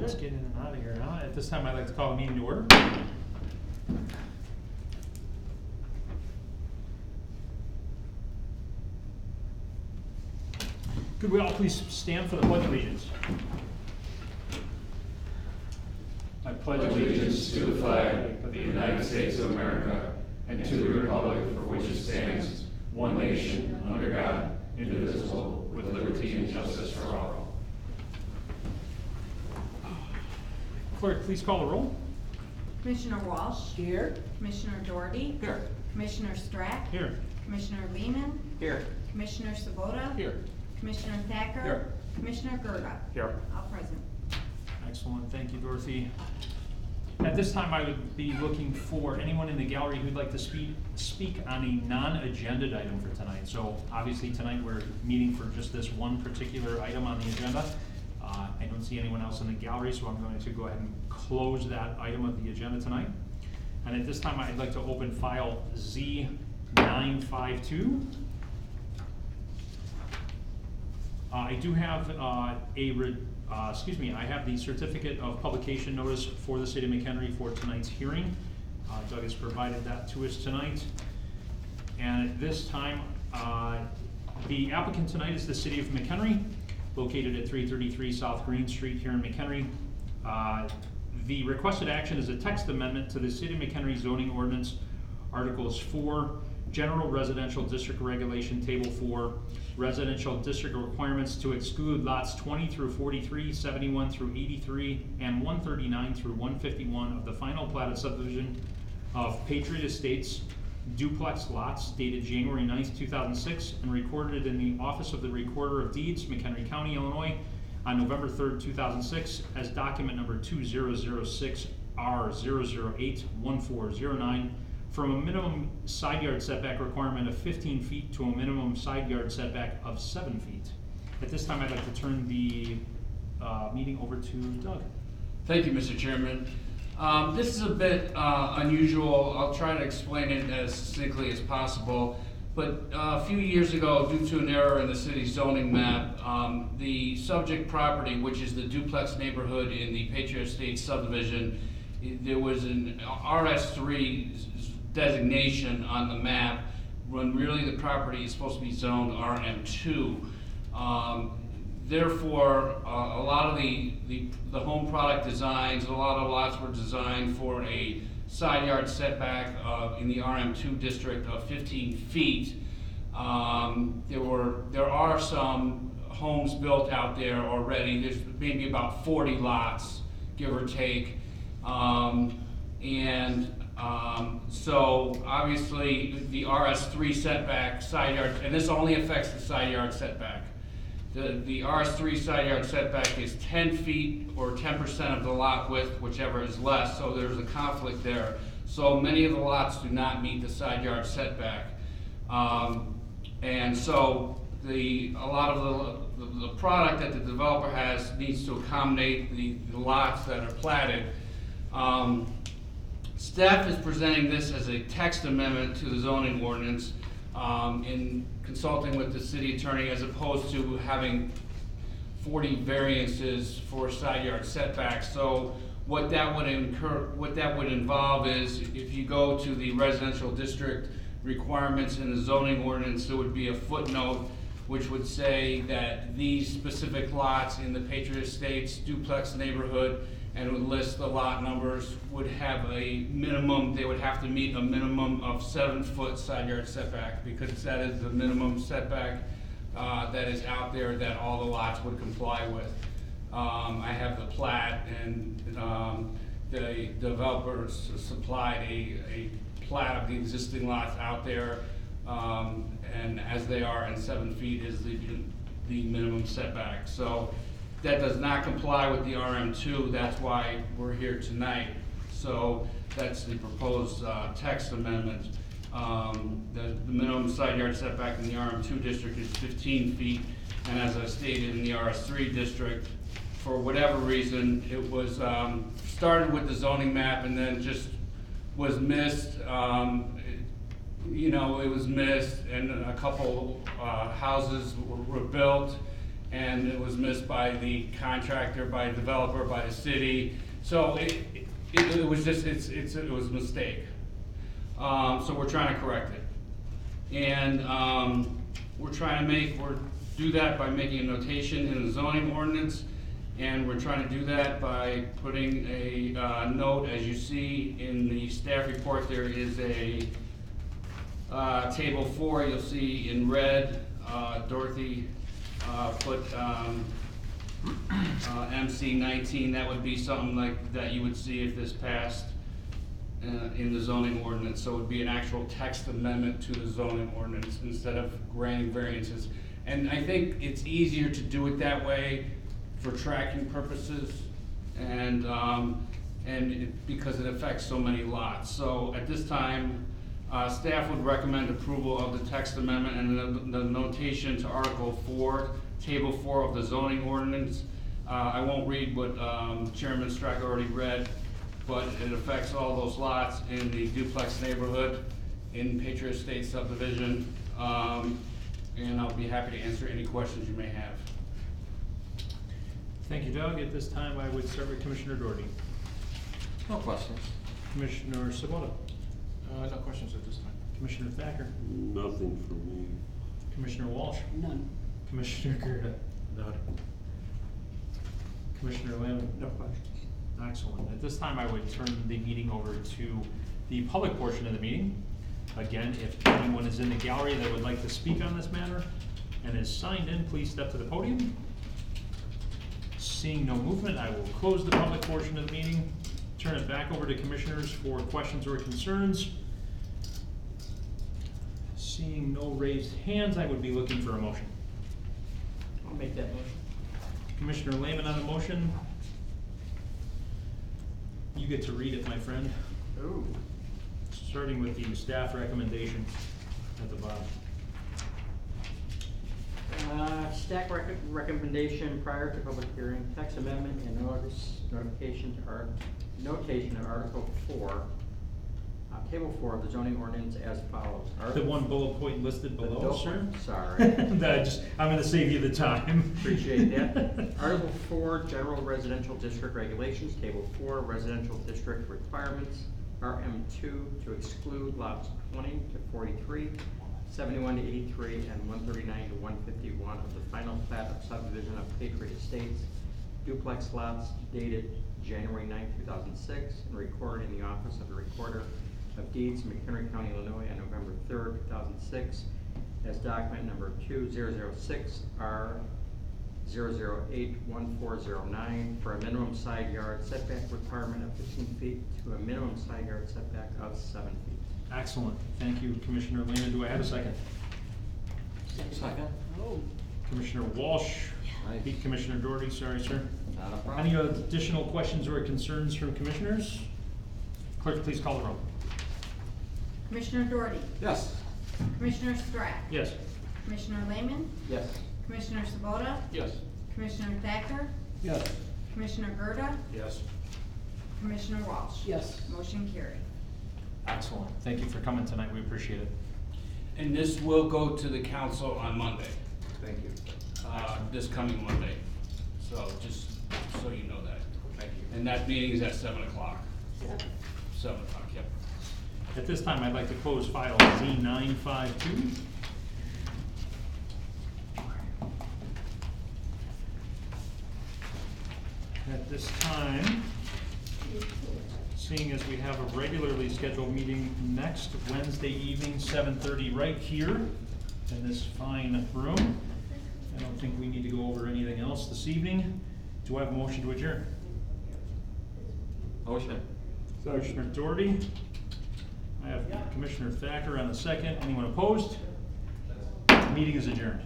let's get in and out of here. At this time, I'd like to call the meeting to order. Could we all please stand for the Pledge of Allegiance? I pledge allegiance to the flag of the United States of America and to the republic for which it stands, one nation, under God, indivisible, with liberty and justice for all. Clerk, please call the roll. Commissioner Walsh. Here. Commissioner Doherty. Here. Commissioner Strack. Here. Commissioner Lehman. Here. Commissioner Sabota. Here. Commissioner Thacker. Here. Commissioner Gerda. Here. All present. Excellent, thank you, Dorothy. At this time, I would be looking for anyone in the gallery who'd like to speak on a non-agended item for tonight. So obviously tonight we're meeting for just this one particular item on the agenda. I don't see anyone else in the gallery, so I'm going to go ahead and close that item of the agenda tonight. And at this time, I'd like to open file Z952. I do have I have the certificate of publication notice for the City of McHenry for tonight's hearing. Doug has provided that to us tonight. And at this time, the applicant tonight is the City of McHenry, located at 333 South Green Street here in McHenry. The requested action is a text amendment to the City of McHenry zoning ordinance, Articles 4, General Residential District Regulation, Table 4, Residential District Requirements to exclude lots 20 through 43, 71 through 83, and 139 through 151 of the final platted subdivision of Patriot Estates duplex lots dated January 9th, 2006, and recorded in the Office of the Recorder of Deeds, McHenry County, Illinois, on November 3rd, 2006, as document number 2006R0081409, from a minimum side yard setback requirement of 15 feet to a minimum side yard setback of 7 feet. At this time, I'd like to turn the meeting over to Doug. Thank you, Mr. Chairman. This is a bit unusual. I'll try to explain it as succinctly as possible. But a few years ago, due to an error in the city's zoning map, the subject property, which is the duplex neighborhood in the Patriot Estates subdivision, there was an RS3 designation on the map when really the property is supposed to be zoned RM2. Therefore, a lot of the home product designs, a lot of lots were designed for a side yard setback in the RM2 district of 15 feet. There are some homes built out there already. There's maybe about 40 lots, give or take. So obviously the RS3 setback side yard, and this only affects the side yard setback. The RS3 side yard setback is 10 feet or 10% of the lot width, whichever is less, so there's a conflict there. So many of the lots do not meet the side yard setback. And so a lot of the product that the developer has needs to accommodate the lots that are platted. Staff is presenting this as a text amendment to the zoning ordinance in consulting with the city attorney, as opposed to having 40 variances for side yard setbacks. So what that would involve is, if you go to the residential district requirements in the zoning ordinance, there would be a footnote which would say that these specific lots in the Patriot Estates duplex neighborhood, and would list the lot numbers, would have a minimum, they would have to meet a minimum of 7-foot side yard setback, because that is the minimum setback that is out there that all the lots would comply with. I have the plat, and the developers supplied a plat of the existing lots out there, and as they are, and 7 feet is the minimum setback. So that does not comply with the RM2. That's why we're here tonight. So that's the proposed text amendment. The minimum side yard setback in the RM2 district is 15 feet, and as I stated, in the RS3 district, for whatever reason, it was started with the zoning map and then just was missed. It was missed, and a couple houses were built, and it was missed by the contractor, by the developer, by the city. So it was just, it was a mistake. So we're trying to correct it. And we're trying to do that by making a notation in the zoning ordinance, and we're trying to do that by putting a note, as you see in the staff report, there is a table 4, you'll see in red, Dorothy put MC 19, that would be something like that you would see if this passed in the zoning ordinance. So it would be an actual text amendment to the zoning ordinance instead of granting variances. And I think it's easier to do it that way for tracking purposes and because it affects so many lots. So at this time, staff would recommend approval of the text amendment and the notation to Article 4, Table 4 of the zoning ordinance. I won't read what Chairman Strack already read, but it affects all those lots in the duplex neighborhood in Patriot State subdivision. And I'll be happy to answer any questions you may have. Thank you, Doug. At this time, I would start with Commissioner Doherty. No questions. Commissioner Sabota. No questions at this time. Commissioner Thacker. Nothing for me. Commissioner Walsh. None. Commissioner Gerda. None. Commissioner Lamb. No questions. Excellent. At this time, I would turn the meeting over to the public portion of the meeting. Again, if anyone is in the gallery that would like to speak on this matter and is signed in, please step to the podium. Seeing no movement, I will close the public portion of the meeting, turn it back over to commissioners for questions or concerns. Seeing no raised hands, I would be looking for a motion. I'll make that motion. Commissioner Lehman on the motion. You get to read it, my friend. Ooh. Starting with the staff recommendation at the bottom. Staff recommendation prior to public hearing, text amendment and notation of Article 4, Table 4 of the zoning ordinance as follows. The one bullet point listed below, sir? Sorry. I'm gonna save you the time. Appreciate that. Article 4, general residential district regulations. Table 4, residential district requirements. RM2 to exclude lots 20 to 43, 71 to 83, and 139 to 151 of the final plat of subdivision of Patriot Estates, duplex lots dated January 9, 2006, and recorded in the office of the Recorder of Deeds, McHenry County, Illinois, on November 3, 2006, as document number 2006 R 0081409 for a minimum side yard setback requirement of 15 feet to a minimum side yard setback of 7 feet. Excellent. Thank you, Commissioner Lehman. Do I have a second? Second. Oh. Commissioner Walsh. Nice. Beat Commissioner Doherty, sorry, sir. Not a problem. Any additional questions or concerns from commissioners? Clerk, please call the roll. Commissioner Doherty. Yes. Commissioner Strack. Yes. Commissioner Lehman. Yes. Commissioner Sabota. Yes. Commissioner Thacker. Yes. Commissioner Gerda. Yes. Commissioner Walsh. Yes. Motion carried. Excellent. Thank you for coming tonight. We appreciate it. And this will go to the council on Monday, Thank you. this coming Monday. So just so you know that. Thank you. And that meeting is at 7 o'clock. 7 o'clock, yep. At this time, I'd like to close file Z952. At this time, seeing as we have a regularly scheduled meeting next Wednesday evening, 7:30, right here in this fine room. I don't think we need to go over anything else this evening. Do I have a motion to adjourn? Motion. Commissioner Doherty. I have Commissioner Thacker on the second. Anyone opposed? Meeting is adjourned.